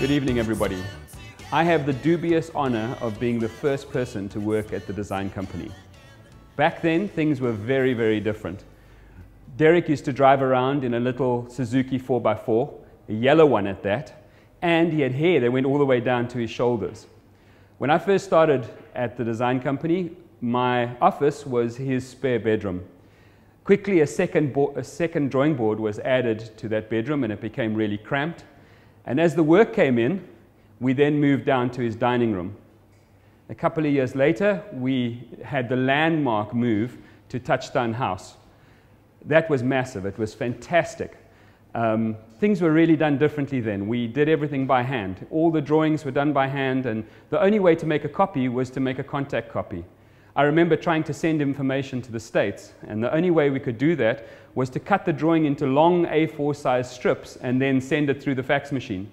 Good evening, everybody. I have the dubious honor of being the first person to work at the design company. Back then, things were very, very different. Derek used to drive around in a little Suzuki 4x4, a yellow one at that, and he had hair that went all the way down to his shoulders. When I first started at the design company, my office was his spare bedroom. Quickly, a second drawing board was added to that bedroom, and it became really cramped. And as the work came in, we then moved down to his dining room. A couple of years later, we had the landmark move to Touchstone House. That was massive. It was fantastic. Things were really done differently then. We did everything by hand. All the drawings were done by hand, and the only way to make a copy was to make a contact copy. I remember trying to send information to the States, and the only way we could do that was to cut the drawing into long A4 size strips and then send it through the fax machine.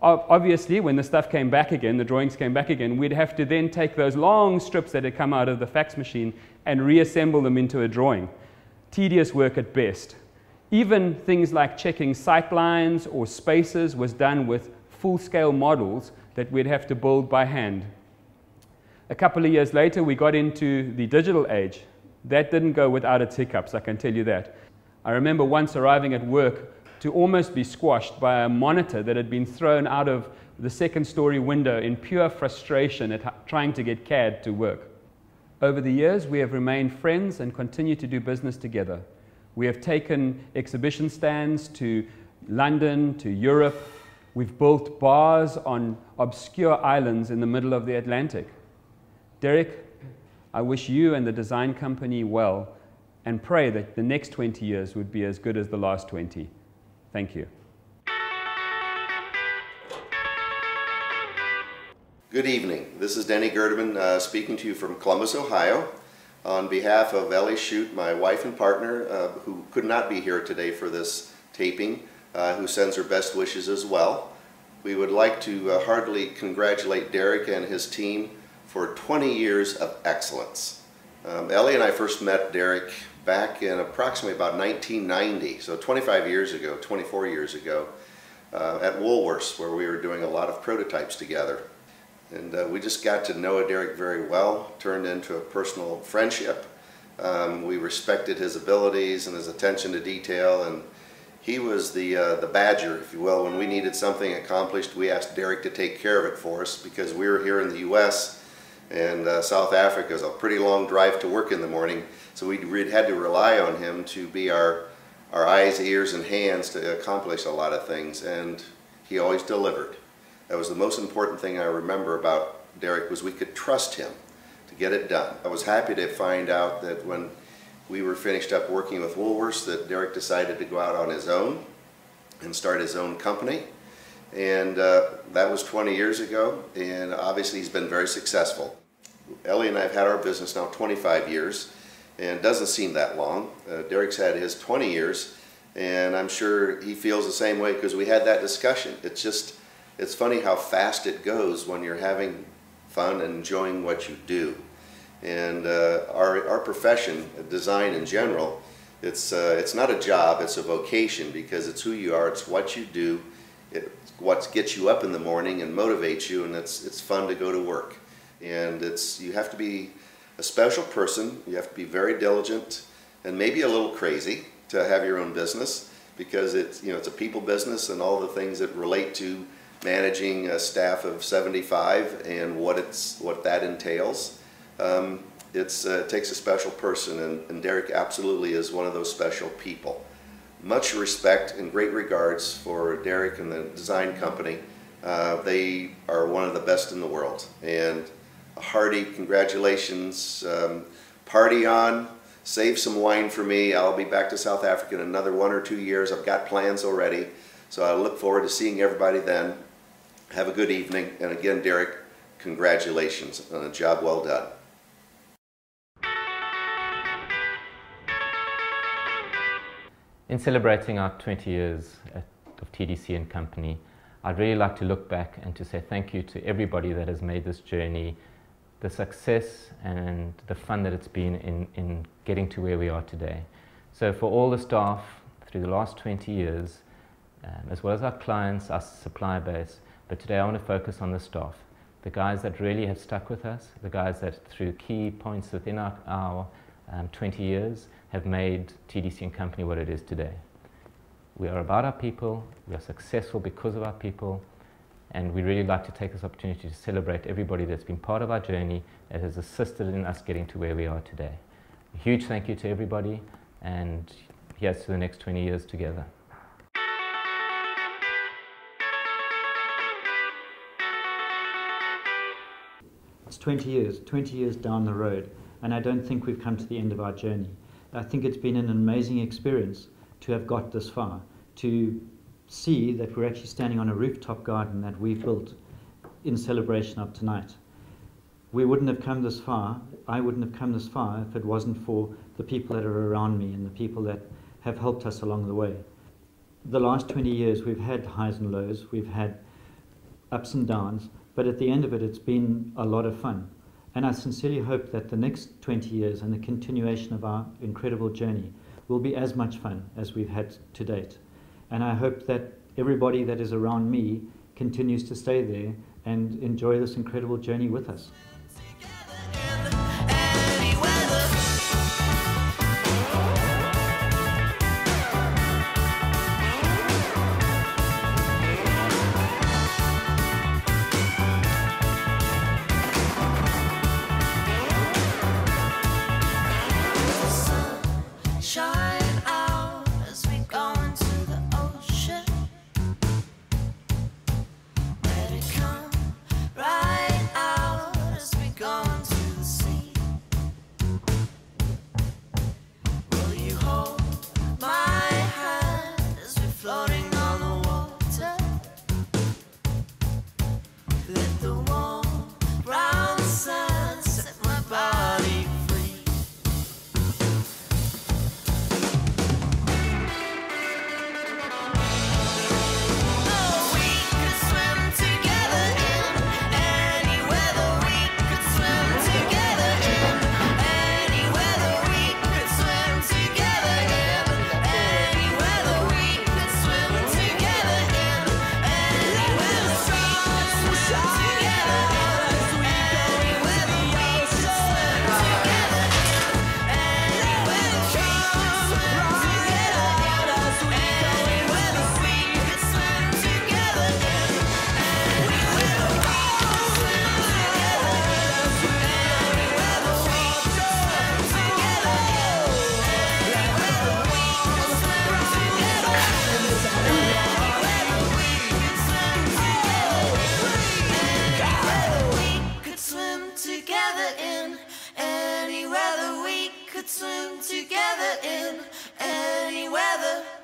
Obviously, when the stuff came back again, the drawings came back again, we'd have to then take those long strips that had come out of the fax machine and reassemble them into a drawing. Tedious work at best. Even things like checking sight lines or spaces was done with full-scale models that we'd have to build by hand. A couple of years later, we got into the digital age. That didn't go without its hiccups, I can tell you that. I remember once arriving at work to almost be squashed by a monitor that had been thrown out of the second-story window in pure frustration at trying to get CAD to work. Over the years, we have remained friends and continue to do business together. We have taken exhibition stands to London, to Europe. We've built bars on obscure islands in the middle of the Atlantic. Derek, I wish you and the design company well and pray that the next 20 years would be as good as the last 20. Thank you. Good evening. This is Denny Gerdeman speaking to you from Columbus, Ohio. On behalf of Ellie Shute, my wife and partner, who could not be here today for this taping, who sends her best wishes as well, we would like to heartily congratulate Derek and his team for 20 years of excellence. Ellie and I first met Derek back in approximately about 1990, so 25 years ago, 24 years ago, at Woolworths, where we were doing a lot of prototypes together. And we just got to know Derek very well, turned into a personal friendship. We respected his abilities and his attention to detail, and he was the badger, if you will. When we needed something accomplished, we asked Derek to take care of it for us because we were here in the U.S., and South Africa is a pretty long drive to work in the morning, so we had to rely on him to be our eyes, ears, and hands to accomplish a lot of things, and he always delivered. That was the most important thing I remember about Derek, was we could trust him to get it done. I was happy to find out that when we were finished up working with Woolworths that Derek decided to go out on his own and start his own company. And that was 20 years ago, and obviously he's been very successful. Ellie and I have had our business now 25 years, and it doesn't seem that long. Derek's had his 20 years, and I'm sure he feels the same way because we had that discussion. It's funny how fast it goes when you're having fun and enjoying what you do. And our profession, design in general, it's not a job, it's a vocation, because it's who you are, it's what you do, it's what gets you up in the morning and motivates you, and it's fun to go to work. And you have to be a special person, you have to be very diligent, and maybe a little crazy to have your own business, because it's a people business, and all the things that relate to managing a staff of 75 and what that entails. It takes a special person, and Derek absolutely is one of those special people. Much respect and great regards for Derek and the design company. They are one of the best in the world, and a hearty congratulations. Party on, save some wine for me. I'll be back to South Africa in another 1 or 2 years. I've got plans already, so I look forward to seeing everybody then. Have a good evening, and again, Derek, congratulations on a job well done. In celebrating our 20 years of TDC and Company, I'd really like to look back and to say thank you to everybody that has made this journey, the success and the fun that it's been in getting to where we are today. So for all the staff through the last 20 years, as well as our clients, our supplier base, But today I want to focus on the staff, the guys that really have stuck with us, the guys that through key points within our 20 years have made TDC & Company what it is today. We are about our people, we are successful because of our people, and we really like to take this opportunity to celebrate everybody that's been part of our journey, that has assisted in us getting to where we are today. A huge thank you to everybody, and here's to the next 20 years together. It's 20 years down the road, and I don't think we've come to the end of our journey. I think it's been an amazing experience to have got this far, to see that we're actually standing on a rooftop garden that we've built in celebration of tonight. We wouldn't have come this far, I wouldn't have come this far if it wasn't for the people that are around me and the people that have helped us along the way. The last 20 years we've had highs and lows, we've had ups and downs, but at the end of it, it's been a lot of fun. And I sincerely hope that the next 20 years and the continuation of our incredible journey will be as much fun as we've had to date. And I hope that everybody that is around me continues to stay there and enjoy this incredible journey with us. Swim together in any weather.